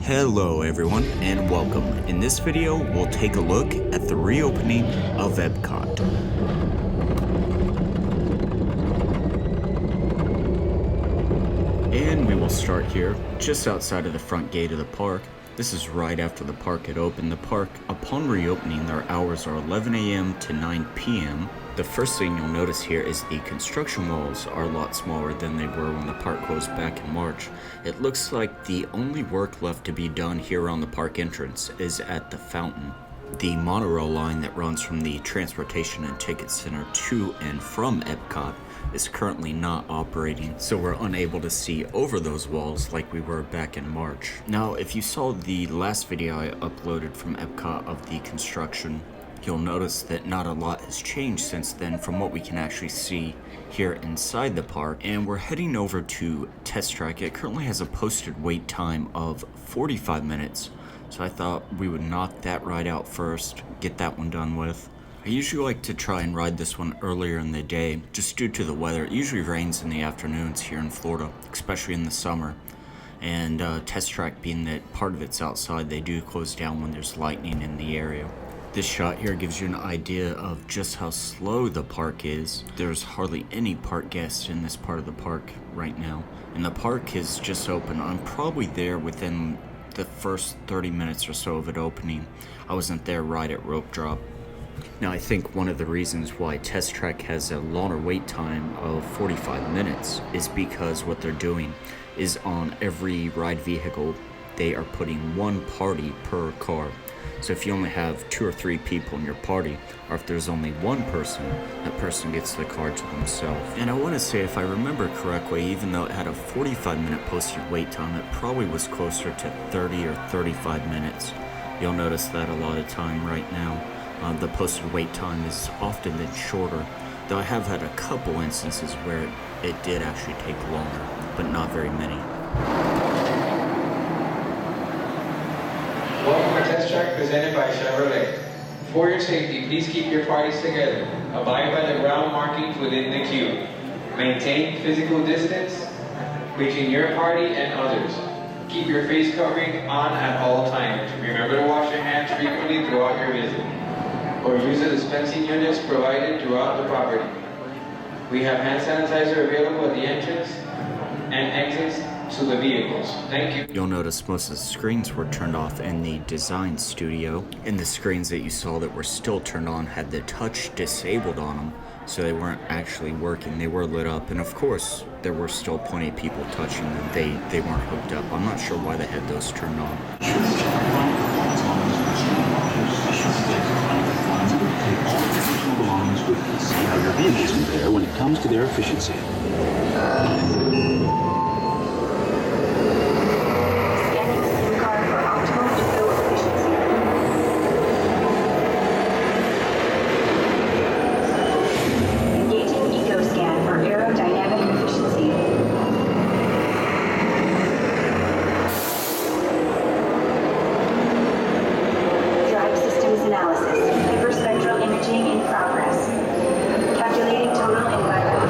Hello everyone and welcome. In this video we'll take a look at the reopening of Epcot. And we will start here just outside of the front gate of the park. This is right after the park had opened. The park, upon reopening, their hours are 11 a.m. to 9 p.m. The first thing you'll notice here is the construction walls are a lot smaller than they were when the park closed back in March. It looks like the only work left to be done here on the park entrance is at the fountain. The monorail line that runs from the Transportation and Ticket Center to and from Epcot is currently not operating, so we're unable to see over those walls like we were back in March. Now, if you saw the last video I uploaded from Epcot of the construction, you'll notice that not a lot has changed since then from what we can actually see here inside the park. And we're heading over to Test Track. It currently has a posted wait time of 45 minutes, so I thought we would knock that ride out first, get that one done with. I usually like to try and ride this one earlier in the day, just due to the weather. It usually rains in the afternoons here in Florida, especially in the summer. And Test Track, being that part of it's outside, they do close down when there's lightning in the area. This shot here gives you an idea of just how slow the park is. There's hardly any park guests in this part of the park right now. And the park is just open. I'm probably there within the first 30 minutes or so of it opening. I wasn't there right at rope drop. Now, I think one of the reasons why Test Track has a longer wait time of 45 minutes is because what they're doing is on every ride vehicle, they are putting one party per car. So if you only have 2 or 3 people in your party, or if there's only one person, that person gets the car to themselves. And I want to say, if I remember correctly, even though it had a 45-minute posted wait time, it probably was closer to 30 or 35 minutes. You'll notice that a lot of time right now. The posted wait time is often been shorter, though I have had a couple instances where it did actually take longer, but not very many. Welcome to Test Track presented by Chevrolet. For your safety, please keep your parties together. Abide by the ground markings within the queue. Maintain physical distance between your party and others. Keep your face covering on at all times. Remember to wash your hands frequently throughout your visit, or use the dispensing units provided throughout the property. We have hand sanitizer available at the entrance and exits to the vehicles. Thank you. You'll notice most of the screens were turned off in the design studio, and the screens that you saw that were still turned on had the touch disabled on them, so they weren't actually working. They were lit up, and of course there were still plenty of people touching them. They weren't hooked up. I'm not sure why they had those turned on. See how your vehicles compare when it comes to their efficiency. Scanning the SIM card for optimal eco efficiency. Engaging eco scan for aerodynamic efficiency. Drive systems analysis. Hyperspectral imaging in progress. Calculating total environment.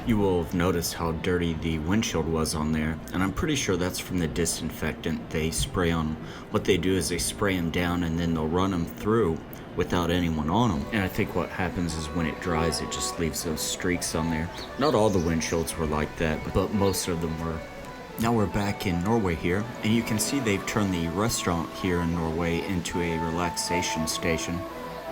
You will have noticed how dirty the windshield was on there, and I'm pretty sure that's from the disinfectant they spray on them. What they do is they spray them down and then they'll run them through without anyone on them. And I think what happens is when it dries, it just leaves those streaks on there. Not all the windshields were like that, but most of them were. Now we're back in Norway here, and you can see they've turned the restaurant here in Norway into a relaxation station,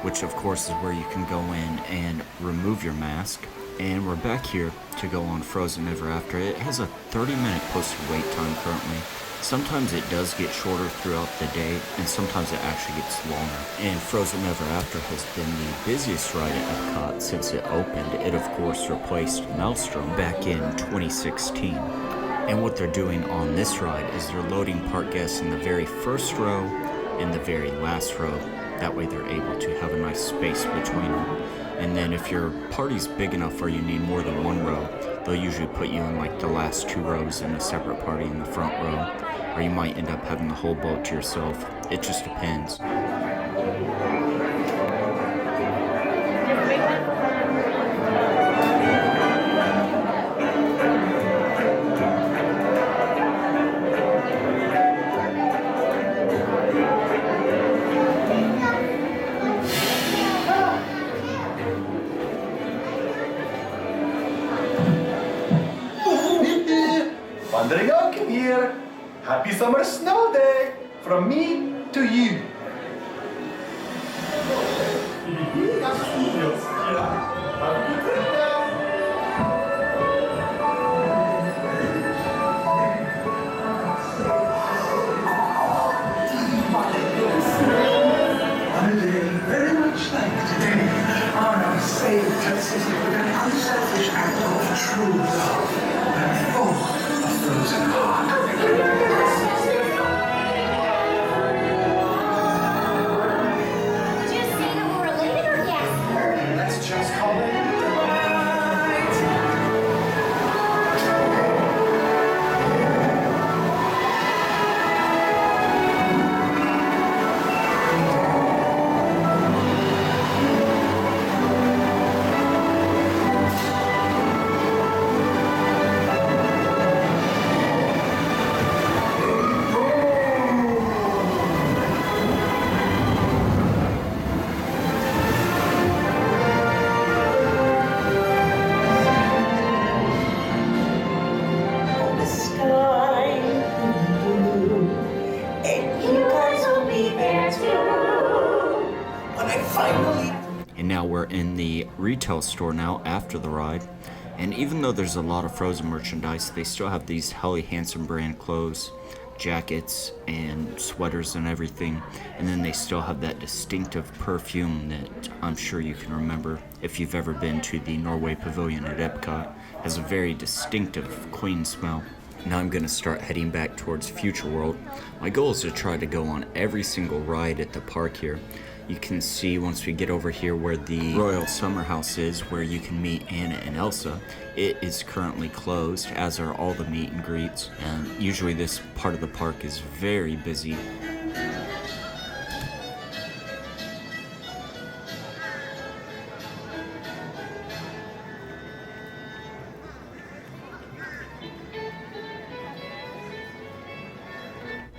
which of course is where you can go in and remove your mask. And we're back here to go on Frozen Ever After. It has a 30-minute posted wait time currently. Sometimes it does get shorter throughout the day, and sometimes it actually gets longer. And Frozen Ever After has been the busiest ride at Epcot since it opened. It, of course, replaced Maelstrom back in 2016. And what they're doing on this ride is they're loading park guests in the very first row and the very last row. That way they're able to have a nice space between them. And then if your party's big enough or you need more than one row, they'll usually put you in like the last 2 rows in a separate party in the front row. Or you might end up having the whole boat to yourself. It just depends. Wandering Oaken here. Happy summer snow day from me to you. On a day very much like today, Anna saved her city with an unselfish act of true love and full of frozen heart. Did you say that we're related or yes? Let's just call it delight. The sky blue, and you guys will be there too. When I finally And now we're in the retail store now after the ride. And even though there's a lot of Frozen merchandise, they still have these Helly Hansen brand clothes, jackets, and sweaters and everything. And then they still have that distinctive perfume that I'm sure you can remember if you've ever been to the Norway Pavilion at Epcot. It has a very distinctive, clean smell. Now I'm going to start heading back towards Future World. My goal is to try to go on every single ride at the park here. You can see once we get over here where the Royal Summer House is, where you can meet Anna and Elsa. It is currently closed, as are all the meet and greets. And usually this part of the park is very busy.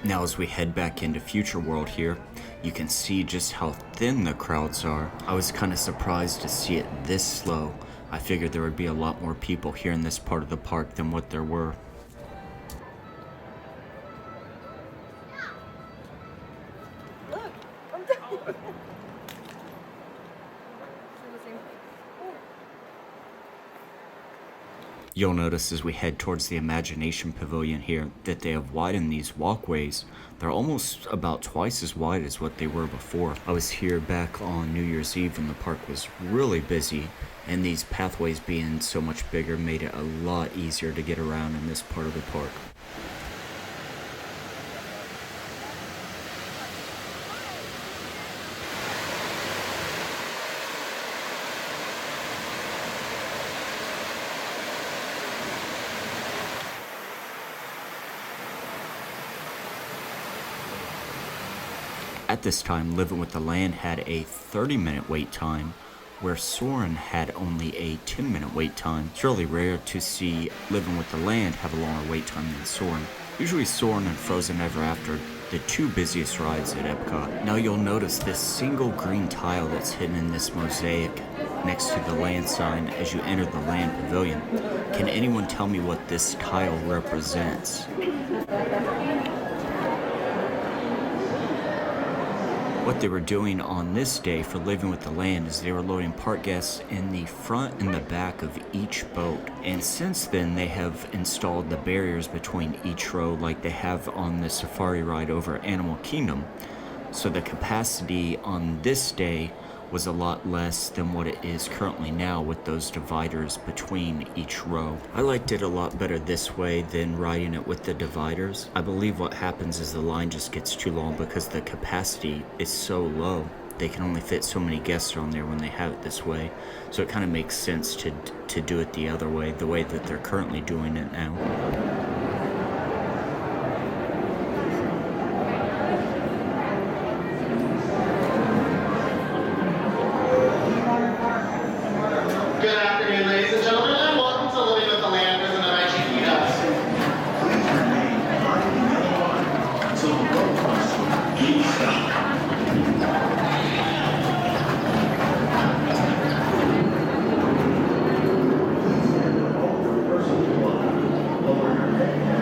Now as we head back into Future World here, you can see just how thin the crowds are. I was kind of surprised to see it this slow. I figured there would be a lot more people here in this part of the park than what there were. You'll notice as we head towards the Imagination Pavilion here that they have widened these walkways. They're almost about twice as wide as what they were before. I was here back on New Year's Eve when the park was really busy, and these pathways being so much bigger made it a lot easier to get around in this part of the park. At this time, Living with the Land had a 30-minute wait time, where Soarin' had only a 10-minute wait time. It's really rare to see Living with the Land have a longer wait time than Soarin'. Usually Soarin' and Frozen Ever After, the two busiest rides at Epcot. Now you'll notice this single green tile that's hidden in this mosaic next to the land sign as you enter the Land Pavilion. Can anyone tell me what this tile represents? What they were doing on this day for Living with the Land is they were loading park guests in the front and the back of each boat. And since then, they have installed the barriers between each row like they have on the safari ride over Animal Kingdom. So the capacity on this day was a lot less than what it is currently now with those dividers between each row. I liked it a lot better this way than riding it with the dividers. I believe what happens is the line just gets too long because the capacity is so low. They can only fit so many guests on there when they have it this way. So it kind of makes sense to do it the other way, the way that they're currently doing it now. Good afternoon, ladies and gentlemen, and welcome to Living with the Land presented by Chiquitas. Please remain hiding in the water until the boat comes to a complete stop.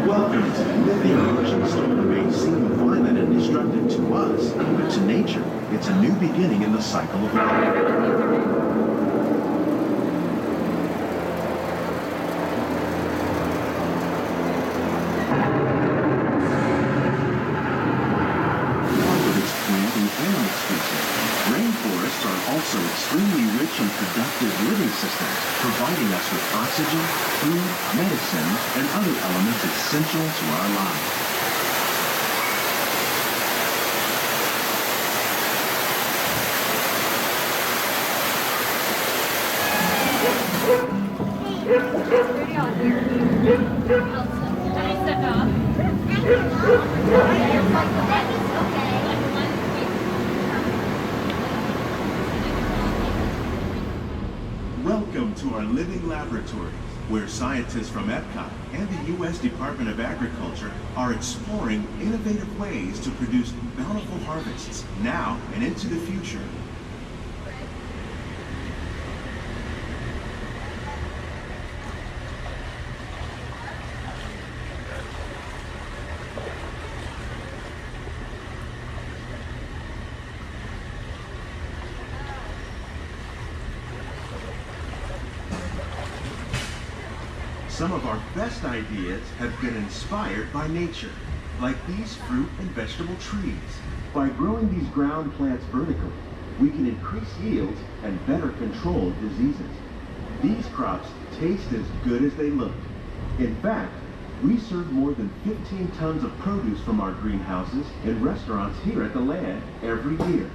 Welcome to Living. The ocean storm may seem violent and destructive to us, but to nature, it's a new beginning in the cycle of life. Rainforests are also extremely rich and productive living systems, providing us with oxygen, food, medicine, and other elements essential to our lives. Can I step off? Welcome to our living laboratories, where scientists from Epcot and the U.S. Department of Agriculture are exploring innovative ways to produce bountiful harvests now and into the future. Some of our best ideas have been inspired by nature, like these fruit and vegetable trees. By growing these ground plants vertically, we can increase yields and better control diseases. These crops taste as good as they look. In fact, we serve more than 15 tons of produce from our greenhouses in restaurants here at the Land every year.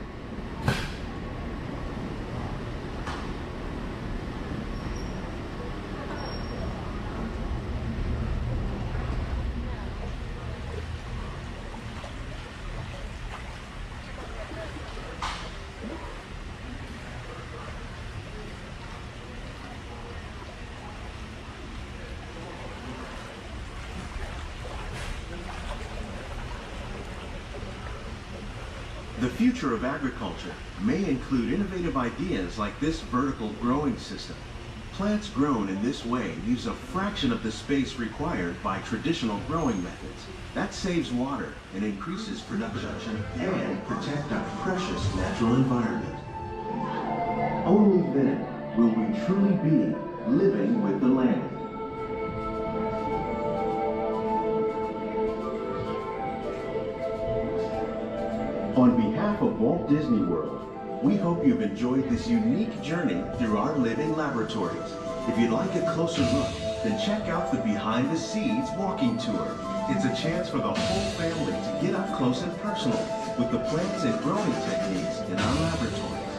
The future of agriculture may include innovative ideas like this vertical growing system. Plants grown in this way use a fraction of the space required by traditional growing methods. That saves water and increases production and protect our precious natural environment. Only then will we truly be living with the land. On behalf of Walt Disney World, we hope you've enjoyed this unique journey through our living laboratories. If you'd like a closer look, then check out the Behind the Seeds walking tour. It's a chance for the whole family to get up close and personal with the plants and growing techniques in our laboratories.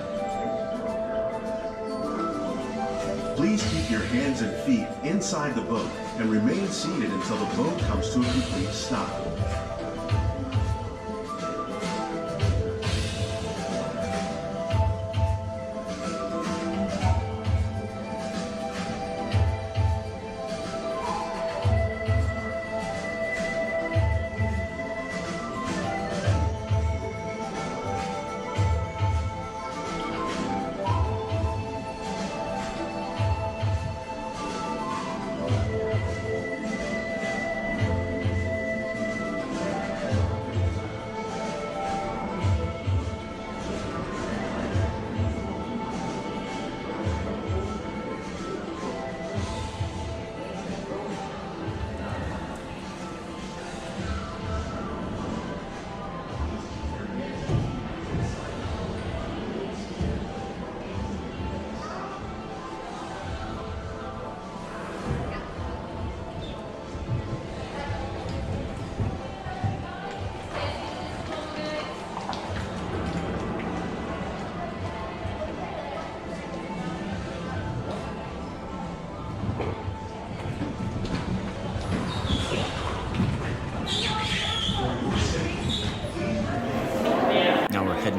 Please keep your hands and feet inside the boat and remain seated until the boat comes to a complete stop.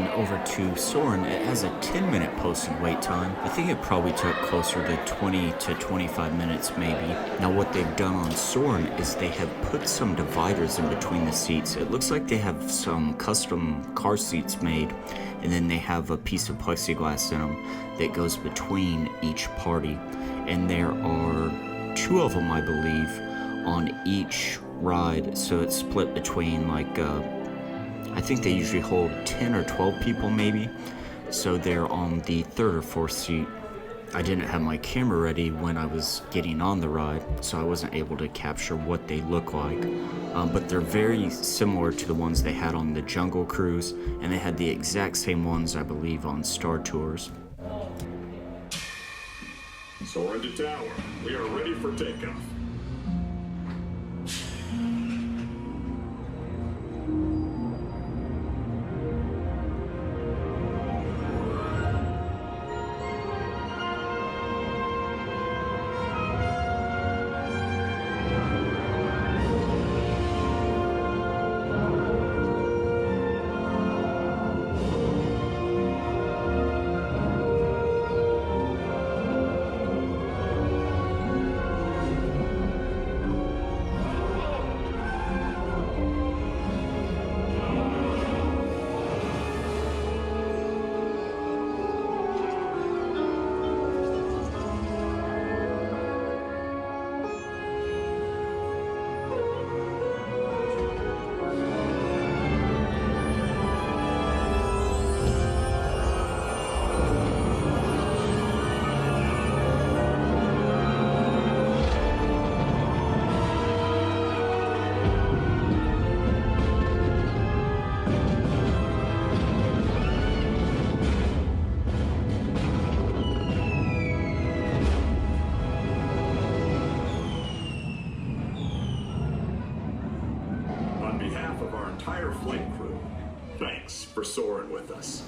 then over to Soarin', it has a 10-minute posted wait time. I think it probably took closer to 20 to 25 minutes maybe. Now what they've done on Soarin' is they have put some dividers in between the seats. It looks like they have some custom car seats made, and then they have a piece of plexiglass in them that goes between each party. And there are 2 of them, I believe, on each ride, so it's split between like I think they usually hold 10 or 12 people maybe, so they're on the 3rd or 4th seat. I didn't have my camera ready when I was getting on the ride, so I wasn't able to capture what they look like, but they're very similar to the ones they had on the Jungle Cruise, and they had the exact same ones I believe on Star Tours. Soarin' to tower, we are ready for takeoff. For soaring with us.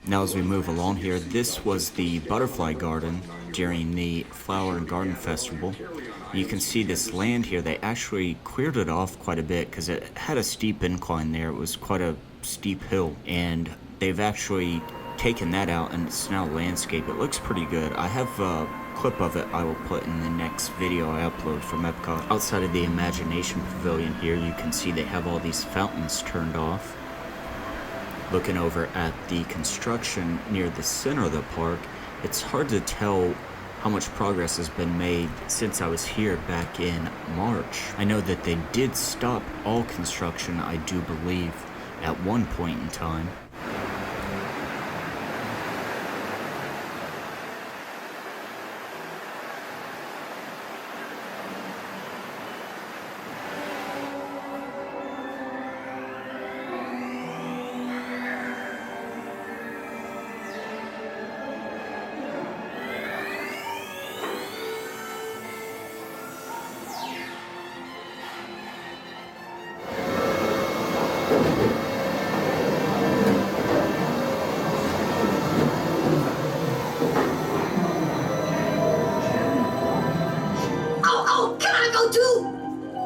Now as we move along here, this was the butterfly garden during the Flower and Garden Festival. You can see this land here, they actually cleared it off quite a bit because it had a steep incline there. It was quite a steep hill, and they've actually taken that out and it's now landscape. It looks pretty good. I have a clip of it I will put in the next video I upload from Epcot. Outside of the Imagination Pavilion here, you can see they have all these fountains turned off. Looking over at the construction near the center of the park, it's hard to tell how much progress has been made since I was here back in March. I know that they did stop all construction, I do believe, at one point in time.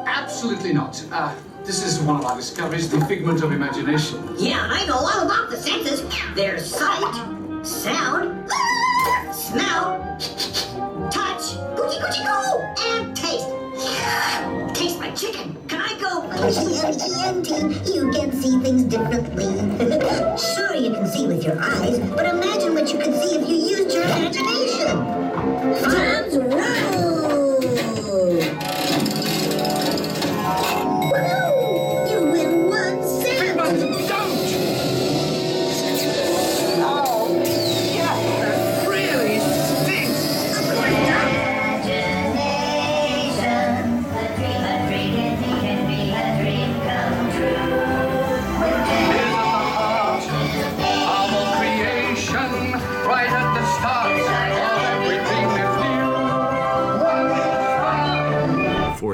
Absolutely not. This is one of our discoveries, the figment of imagination. Yeah, I know all about the senses. There's sight, sound, smell, touch, coochie coochie coo, and taste. Taste my chicken. Can I go? You can see things differently. Sure, you can see with your eyes, but imagine what you could see if you used your imagination. Time's roll!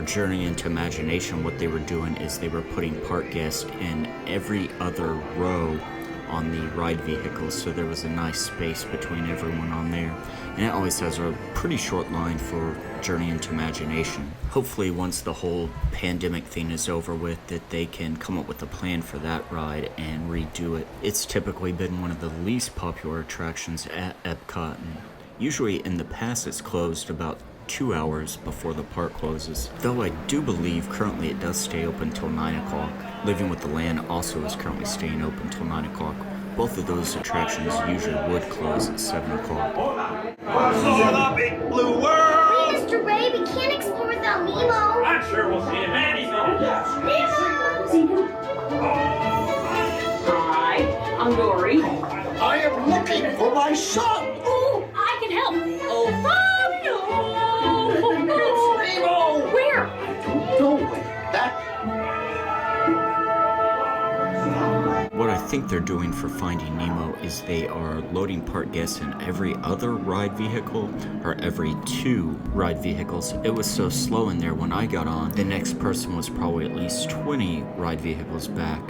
Journey into Imagination, what they were doing is they were putting park guests in every other row on the ride vehicles, so there was a nice space between everyone on there. And it always has a pretty short line for Journey into Imagination. Hopefully once the whole pandemic thing is over with, that they can come up with a plan for that ride and redo it. It's typically been one of the least popular attractions at Epcot, and usually in the past it's closed about 2 hours before the park closes. Though I do believe currently it does stay open till 9 o'clock. Living with the Land also is currently staying open till 9 o'clock. Both of those attractions usually would close at 7 o'clock. The big blue world! Mr. Baby can't explore without Nemo. I'm sure we'll see him anytime. Nemo! Hi, I'm Dory. I am looking for my son! Oh, I can help. Oh, no! It's Nemo! Where? I don't know. That... What I think they're doing for Finding Nemo is they are loading park guests in every other ride vehicle, or every 2 ride vehicles. It was so slow in there when I got on, the next person was probably at least 20 ride vehicles back.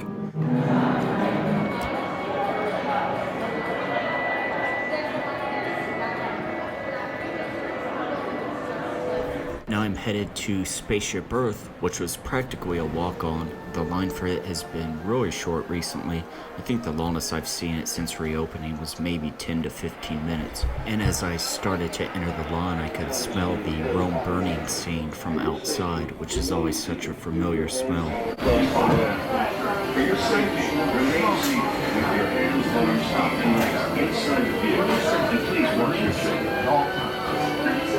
Now I'm headed to Spaceship Earth, which was practically a walk-on. The line for it has been really short recently. I think the longest I've seen it since reopening was maybe 10 to 15 minutes. And as I started to enter the line, I could smell the Rome burning scene from outside, which is always such a familiar smell. For your safety, remain seated with your hands, arms, and legs inside the vehicle, and please watch your shoulder at all times.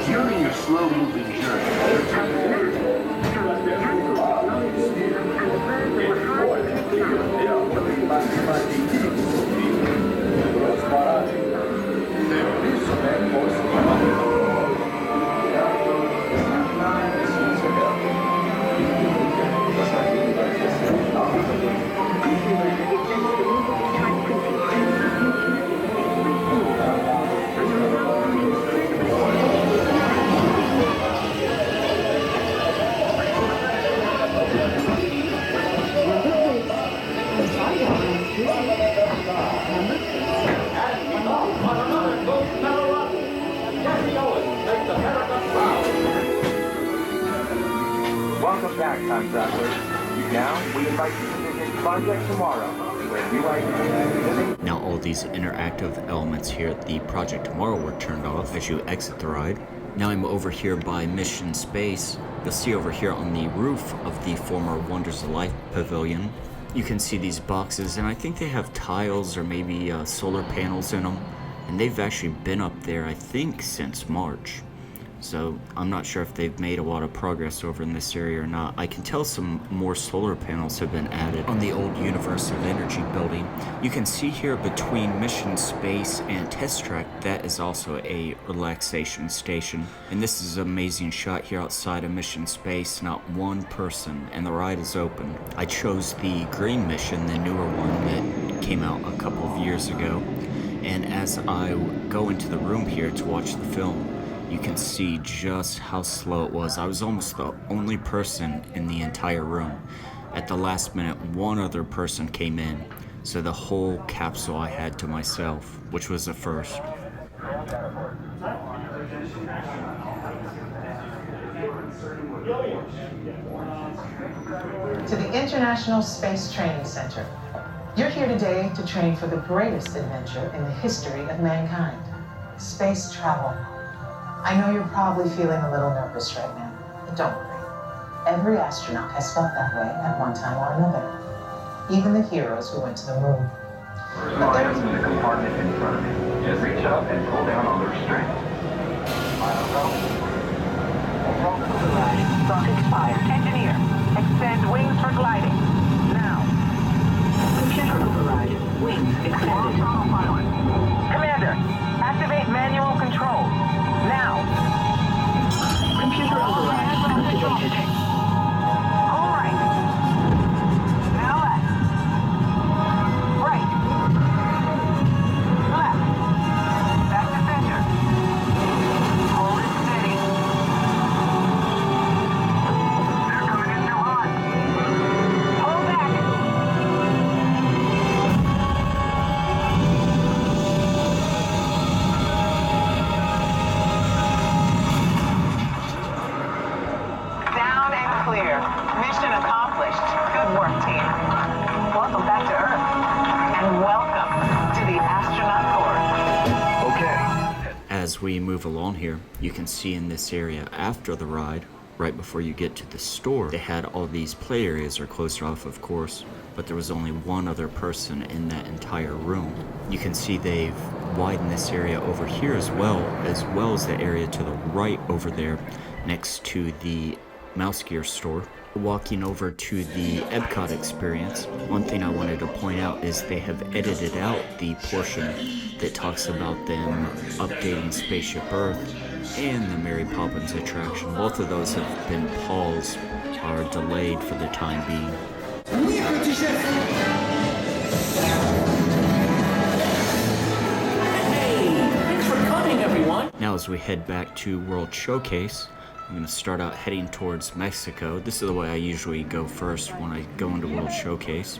During your slow-moving journey, Welcome back, time travelers. Now, we invite you to visit Project Tomorrow, where new ideas. Now all these interactive elements here at the Project Tomorrow were turned off as you exit the ride. Now I'm over here by Mission Space. You'll see over here on the roof of the former Wonders of Life Pavilion, you can see these boxes, and I think they have tiles or maybe solar panels in them. And they've actually been up there, I think, since March. So I'm not sure if they've made a lot of progress over in this area or not. I can tell some more solar panels have been added on the old Universe of Energy building. You can see here between Mission Space and Test Track, that is also a relaxation station. And this is an amazing shot here outside of Mission Space, not one person, and the ride is open. I chose the green mission, the newer one that came out a couple of years ago. And as I go into the room here to watch the film, you can see just how slow it was. I was almost the only person in the entire room. At the last minute, one other person came in, so the whole capsule I had to myself, which was a first. To the International Space Training Center. You're here today to train for the greatest adventure in the history of mankind, space travel. I know you're probably feeling a little nervous right now, but don't worry. Every astronaut has felt that way at one time or another, even the heroes who went to the moon. Items in the compartment in front of me. Just reach up and pull down on the restraint. Rocket fire. Engineer, extend wings for gliding. Now. Computer override. Wings extended. Commander, activate manual control. Now. Computer override activated. All right. Now left. Right. Left. Back to center. Hold it steady. They're coming in too hot. Hold back. we move along here, you can see in this area after the ride, right before you get to the store, they had all these play areas are closed off, of course, but there was only one other person in that entire room. You can see they've widened this area over here as well as the area to the right over there next to the Mouse Gear store. Walking over to the Epcot experience, one thing I wanted to point out is they have edited out the portion that talks about them updating Spaceship Earth and the Mary Poppins attraction. Both of those have been paused or delayed for the time being. Hey, thanks for coming, everyone. Now as we head back to World Showcase, I'm going to start out heading towards Mexico. This is the way I usually go first when I go into World Showcase.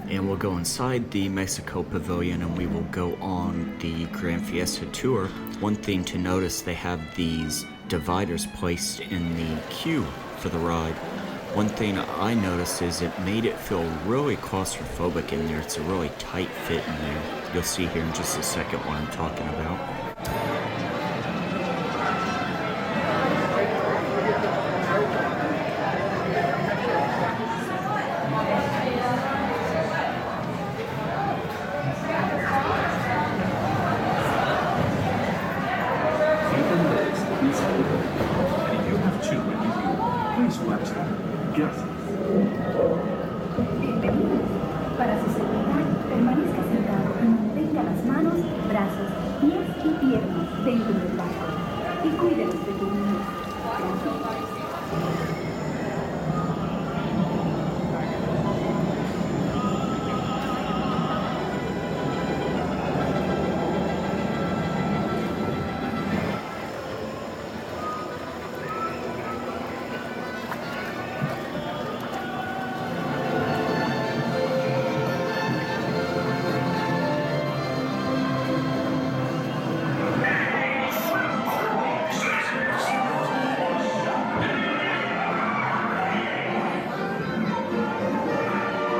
And we'll go inside the Mexico Pavilion and we will go on the Grand Fiesta tour. One thing to notice, they have these dividers placed in the queue for the ride. One thing I noticed is it made it feel really claustrophobic in there. It's a really tight fit in there. You'll see here in just a second what I'm talking about. Bienvenido. Para su seguridad, permanezca sentado y mantenga las manos, brazos, pies y piernas dentro del barco. Y cuide a los pequeños. Gracias.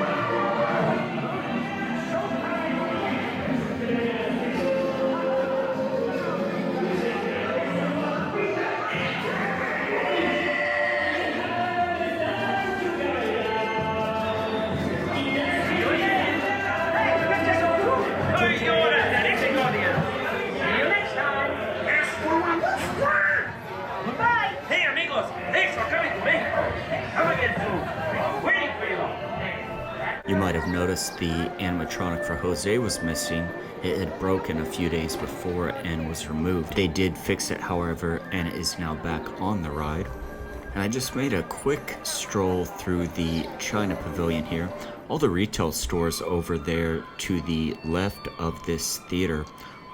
You might have noticed the animatronic for Jose was missing. It had broken a few days before and was removed. They did fix it, however, and it is now back on the ride. And I just made a quick stroll through the China Pavilion here. All the retail stores over there to the left of this theater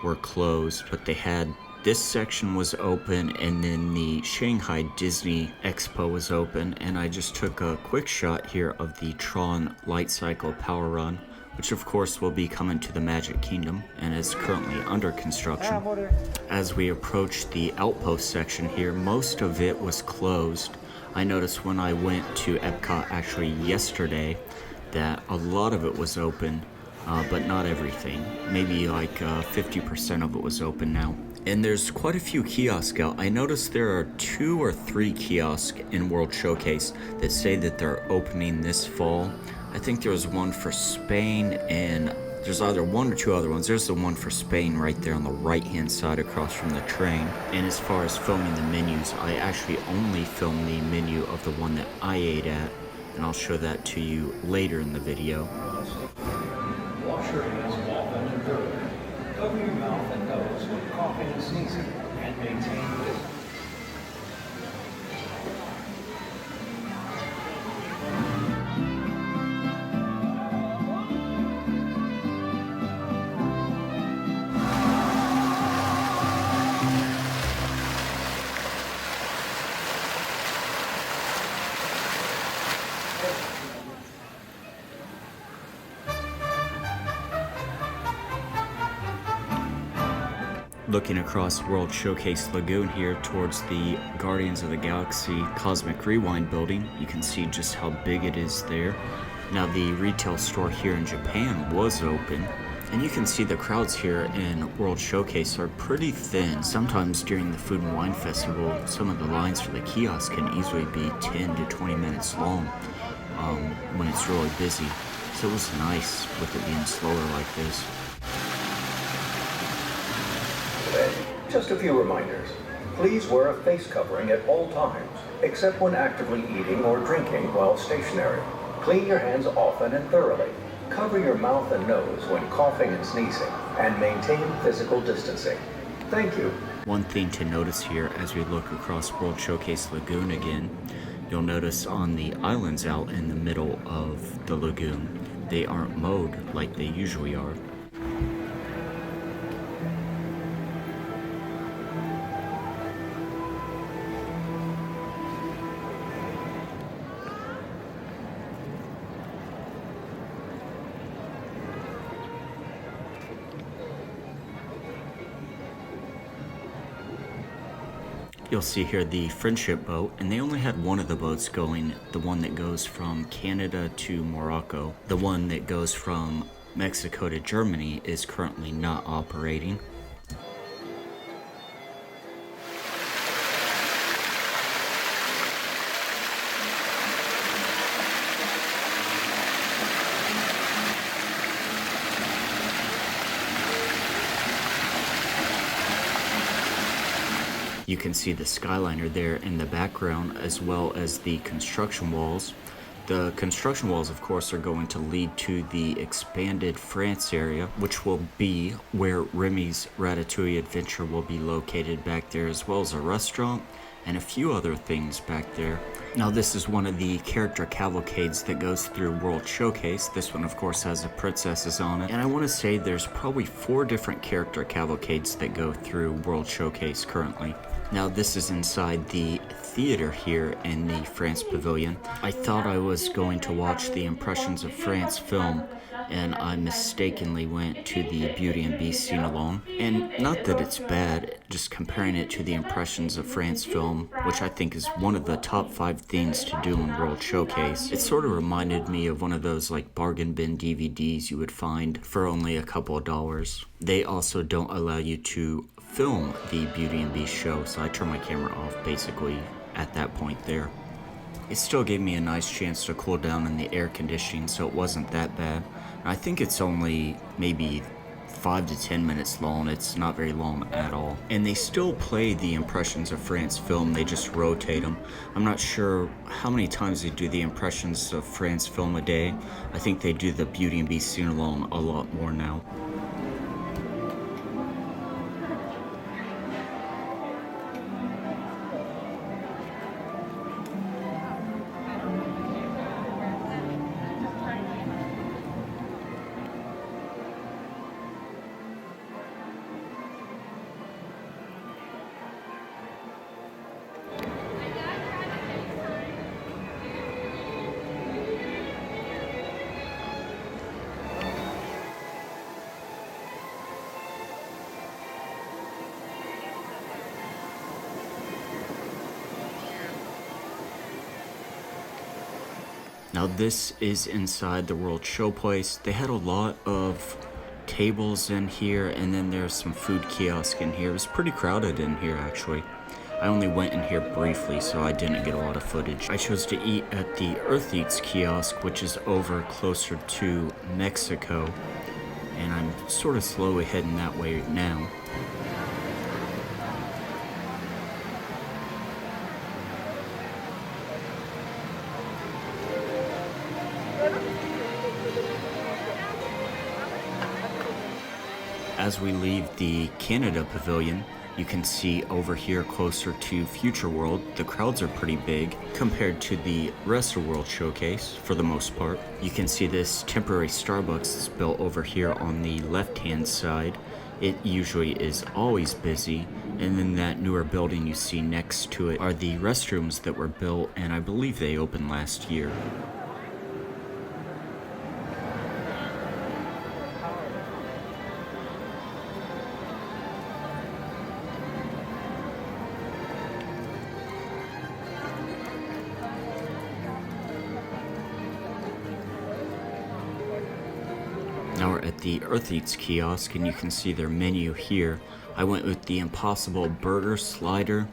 were closed, but they had this section was open, and then the Shanghai Disney Expo was open, and I just took a quick shot here of the Tron Light Cycle Power Run, which of course will be coming to the Magic Kingdom and is currently under construction. As we approach the Outpost section here, most of it was closed. I noticed when I went to Epcot actually yesterday that a lot of it was open, but not everything. Maybe like 50% of it was open now. And there's quite a few kiosks out. I noticed there are 2 or 3 kiosks in World Showcase that say that they're opening this fall. I think there was one for Spain, and there's either 1 or 2 other ones. There's the one for Spain right there on the right-hand side across from the train. And as far as filming the menus, I actually only filmed the menu of the one that I ate at, and I'll show that to you later in the video. Wash your hands often and thoroughly. Cover your mouth and nose when coughing and sneezing, and maintain distance. Looking across World Showcase Lagoon here towards the Guardians of the Galaxy Cosmic Rewind building, you can see just how big it is there. Now the retail store here in Japan was open, And you can see the crowds here in World Showcase are pretty thin. Sometimes during the Food and Wine Festival, some of the lines for the kiosk can easily be 10 to 20 minutes long when it's really busy. So it was nice with it being slower like this. Today, just a few reminders. Please wear a face covering at all times, except when actively eating or drinking while stationary. Clean your hands often and thoroughly. Cover your mouth and nose when coughing and sneezing, and maintain physical distancing. Thank you. One thing to notice here as we look across World Showcase Lagoon again, you'll notice on the islands out in the middle of the lagoon, they aren't mowed like they usually are. You'll see here the Friendship boat, and they only had one of the boats going, the one that goes from Canada to Morocco. The one that goes from Mexico to Germany is currently not operating. You can see the Skyliner there in the background, as well as the construction walls. The construction walls, of course, are going to lead to the expanded France area, which will be where Remy's Ratatouille Adventure will be located back there, as well as a restaurant and a few other things back there. Now, this is one of the character cavalcades that goes through World Showcase. This one, of course, has the princesses on it. And I want to say there's probably 4 different character cavalcades that go through World Showcase currently. Now, this is inside the theater here in the France Pavilion. I thought I was going to watch the Impressions of France film, and I mistakenly went to the Beauty and Beast sing-along. And not that it's bad, just comparing it to the Impressions of France film, which I think is one of the top 5 things to do in World Showcase. It sort of reminded me of one of those like bargain bin DVDs you would find for only a couple of dollars. They also don't allow you to film the Beauty and Beast show, so I turned my camera off basically at that point there. It still gave me a nice chance to cool down in the air conditioning, so it wasn't that bad. I think it's only maybe 5 to 10 minutes long. It's not very long at all. And they still play the Impressions of France film, they just rotate them. I'm not sure how many times they do the Impressions of France film a day. I think they do the Beauty and Beast sing-along a lot more now. Now this is inside the World Showplace. They had a lot of tables in here, and then there's some food kiosk in here. It was pretty crowded in here actually. I only went in here briefly, so I didn't get a lot of footage. I chose to eat at the Earth Eats kiosk, which is over closer to Mexico, and I'm sort of slowly heading that way now. As we leave the Canada Pavilion, you can see over here closer to Future World, the crowds are pretty big compared to the rest of World Showcase for the most part. You can see this temporary Starbucks that's built over here on the left-hand side. It usually is always busy, and then that newer building you see next to it are the restrooms that were built, and I believe they opened last year. Now we're at the Earth Eats kiosk, and you can see their menu here. I went with the Impossible Burger Slider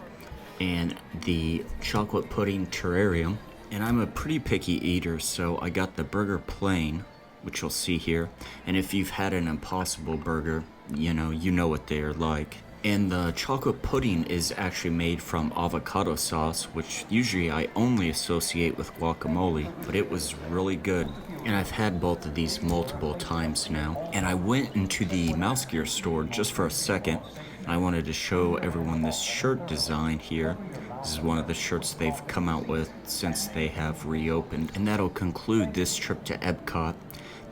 and the Chocolate Pudding Terrarium. And I'm a pretty picky eater, so I got the burger plain, which you'll see here. And if you've had an Impossible Burger, you know what they're like. And the chocolate pudding is actually made from avocado sauce, which usually I only associate with guacamole, but it was really good. And I've had both of these multiple times now. And I went into the Mouse Gear store just for a second. I wanted to show everyone this shirt design here. This is one of the shirts they've come out with since they have reopened. And that'll conclude this trip to Epcot.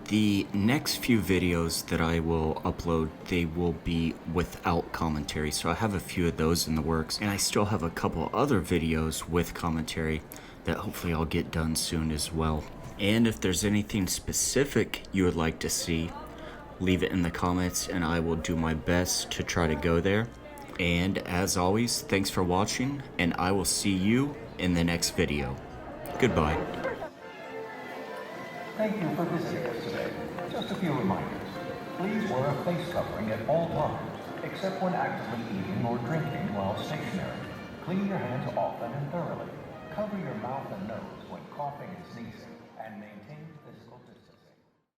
The next few videos that I will upload, they will be without commentary. So I have a few of those in the works. And I still have a couple other videos with commentary that hopefully I'll get done soon as well. And if there's anything specific you would like to see, leave it in the comments and I will do my best to try to go there. And as always, thanks for watching, and I will see you in the next video. Goodbye. Thank you for visiting us today. Just a few reminders. Please wear a face covering at all times, except when actively eating or drinking while stationary. Clean your hands often and thoroughly. Cover your mouth and nose when coughing and sneezing, and maintain physical